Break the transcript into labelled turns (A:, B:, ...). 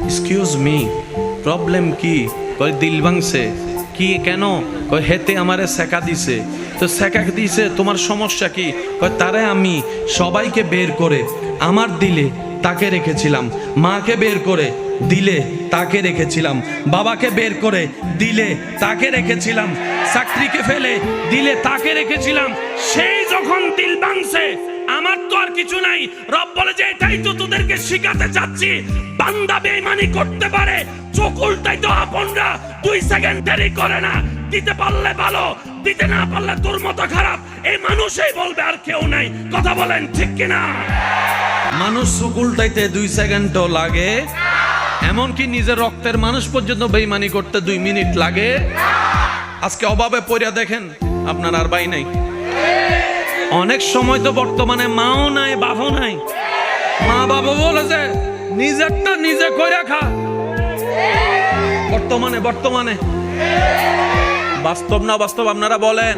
A: Excuse me, problem কি? কয় দিল ভাঙছে। কি কেন? কয় হেতে আমারে সেকা দিছে। তো সেকা দিছে, তোমার সমস্যা কি? কয় তারে আমি সবাইকে বের করে আমার দিলে তাকে রেখেছিলাম, মাকে বের করে দিলে তাকে রেখেছিলাম, বাবাকে বের করে দিলে তাকে রেখেছিলাম, চাকরিকে ফেলে দিলে তাকে রেখেছিলাম। সেই যখন দিল ভাঙছে, আমার তো আর কিছু নাই। রব বলে যে এটাই তো তোদেরকে শিখাতে চাচ্ছি, বান্দা বেঈমানি করতে পারে, চোখ উল্টাই তো আপনরা 2 সেকেন্ড দেরি করে না। দিতে পারলে ভালো, দিতে না পারলে তোর মতো খারাপ, এই মানুষই বলবে, আর কেউ নাই। কথা বলেন ঠিক কিনা? মানুষ চোখ উল্টাইতে 2 সেকেন্ডও লাগে? এমনকি নিজের রক্তের মানুষ পর্যন্ত বেঈমানি করতে 2 মিনিট লাগে? আজকে অভাবে পড়িয়া দেখেন, আপনার আর ভাই নাই। অনেক সময় তো বর্তমানে মাও নাই, বাবাও নাই। মা বাবা বলে যে নিজেরটা নিজে কইরা খা। বর্তমানে বাস্তব না বাস্তব আপনারা বলেন?